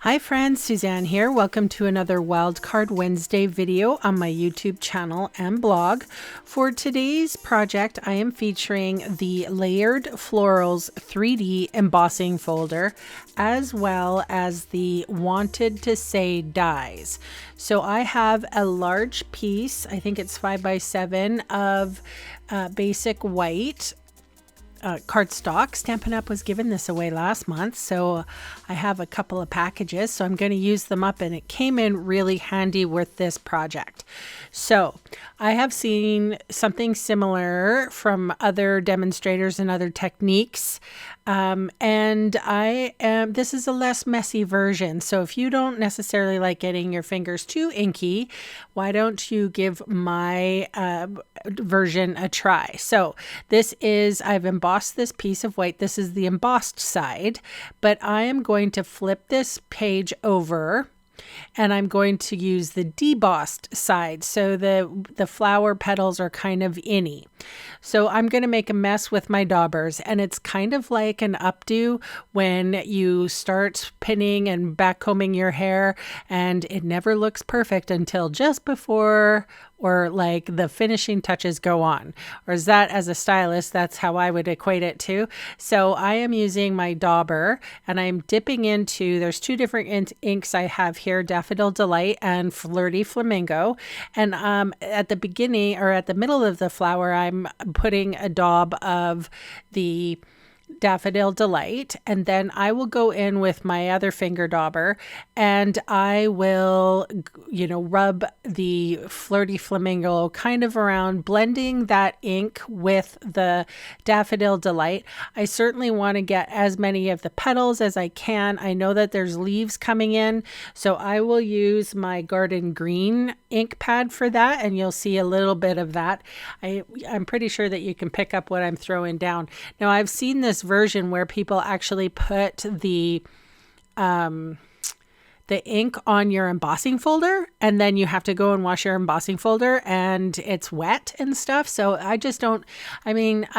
Hi friends, Suzanne here. Welcome to another Wildcard Wednesday video on my YouTube channel and blog. For today's project, I am featuring the Layered Florals 3D embossing folder, as well as the Wanted to Say dies. So I have a large piece, I think it's 5x7 of basic white cardstock. Stampin' Up was giving this away last month, so I have a couple of packages, so I'm going to use them up, and it came in really handy with this project. So I have seen something similar from other demonstrators and other techniques, and this is a less messy version. So if you don't necessarily like getting your fingers too inky, why don't you give my version a try? So this is, I've embossed this piece of white. This is the embossed side, but I am going to flip this page over and I'm going to use the debossed side. So the flower petals are kind of inny. So I'm going to make a mess with my daubers, and it's kind of like an updo when you start pinning and backcombing your hair and it never looks perfect until just before or like the finishing touches go on. Or is that, as a stylist, that's how I would equate it to. So I am using my dauber and I'm dipping into, there's two different inks I have here, Daffodil Delight and Flirty Flamingo. And at the beginning or at the middle of the flower, I'm putting a daub of the Daffodil Delight, and then I will go in with my other finger dauber and I will, rub the Flirty Flamingo kind of around, blending that ink with the Daffodil Delight. I certainly want to get as many of the petals as I can. I know that there's leaves coming in, so I will use my Garden Green ink pad for that, and you'll see a little bit of that. I'm pretty sure that you can pick up what I'm throwing down. Now, I've seen this version where people actually put the ink on your embossing folder, and then you have to go and wash your embossing folder and it's wet and stuff. So I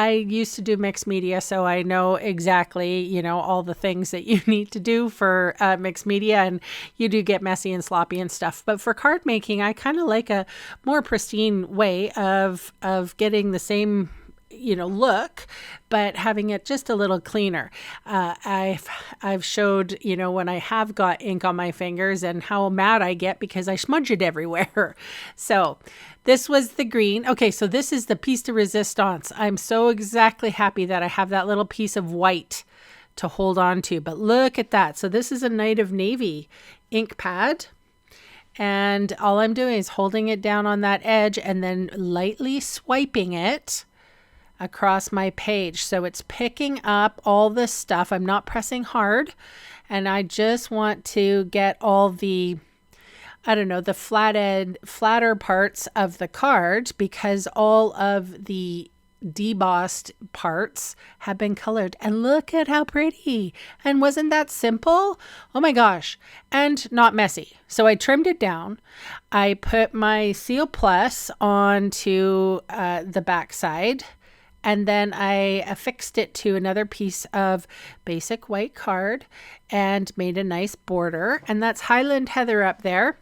used to do mixed media, so I know exactly, all the things that you need to do for mixed media, and you do get messy and sloppy and stuff. But for card making, I kind of like a more pristine way of getting the same look, but having it just a little cleaner. I've showed, when I have got ink on my fingers and how mad I get because I smudge it everywhere. So this was the green. Okay, so this is the piece de resistance. I'm so exactly happy that I have that little piece of white to hold on to, but look at that. So this is a Night of Navy ink pad. And all I'm doing is holding it down on that edge and then lightly swiping it across my page. So it's picking up all this stuff. I'm not pressing hard, and I just want to get all the, the flatter parts of the card, because all of the debossed parts have been colored. And look at how pretty. And wasn't that simple? Oh my gosh. And not messy. So I trimmed it down. I put my Seal Plus onto the back side, and then I affixed it to another piece of basic white card and made a nice border. And that's Highland Heather up there.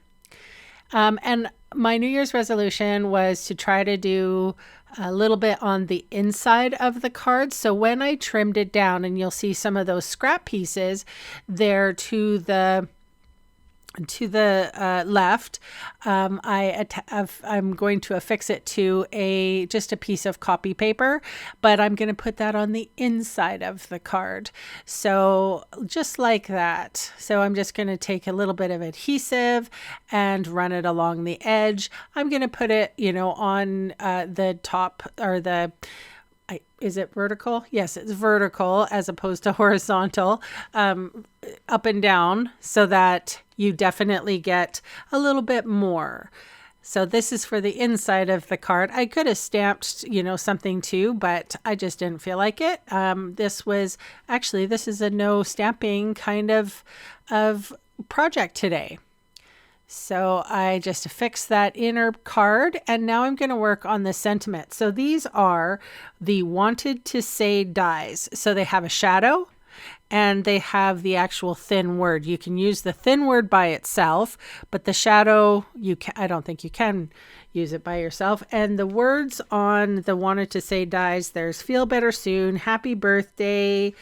And my New Year's resolution was to try to do a little bit on the inside of the card. So when I trimmed it down, and you'll see some of those scrap pieces there to the left, I'm going to affix it to just a piece of copy paper, but I'm going to put that on the inside of the card. So just like that. So I'm just going to take a little bit of adhesive and run it along the edge. I'm going to put it, on the top, or is it vertical? Yes, it's vertical as opposed to horizontal, up and down, so that you definitely get a little bit more. So this is for the inside of the card. I could have stamped, something too, but I just didn't feel like it. This is a no stamping kind of project today. So I just affixed that inner card, and now I'm going to work on the sentiment. So these are the Wanted to Say dies. So they have a shadow and they have the actual thin word. You can use the thin word by itself, but the shadow, I don't think you can use it by yourself. And the words on the Wanted to Say dies, there's Feel Better Soon, Happy Birthday,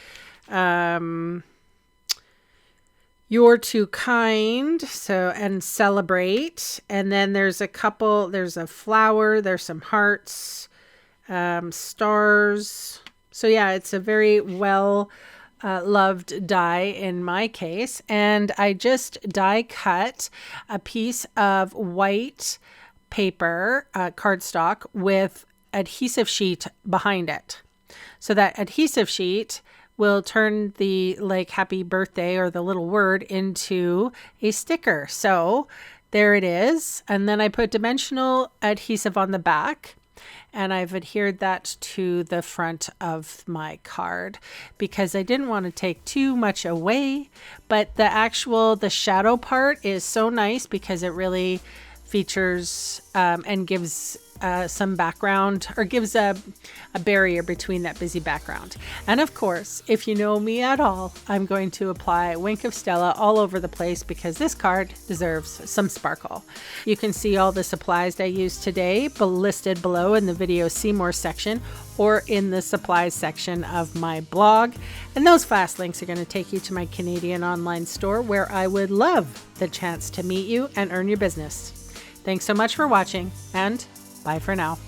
You're Too Kind, and Celebrate. And then there's a flower, there's some hearts, stars. So yeah, it's a very well loved die in my case. And I just die cut a piece of white paper, cardstock, with adhesive sheet behind it. So that adhesive sheet will turn the happy birthday or the little word into a sticker. So there it is. And then I put dimensional adhesive on the back, and I've adhered that to the front of my card because I didn't want to take too much away. But the shadow part is so nice because it really features and gives some background, or gives a barrier between that busy background. And of course, if you know me at all, I'm going to apply Wink of Stella all over the place because this card deserves some sparkle. You can see all the supplies I used today listed below in the video See More section or in the supplies section of my blog. And those fast links are going to take you to my Canadian online store, where I would love the chance to meet you and earn your business. Thanks so much for watching, and bye for now.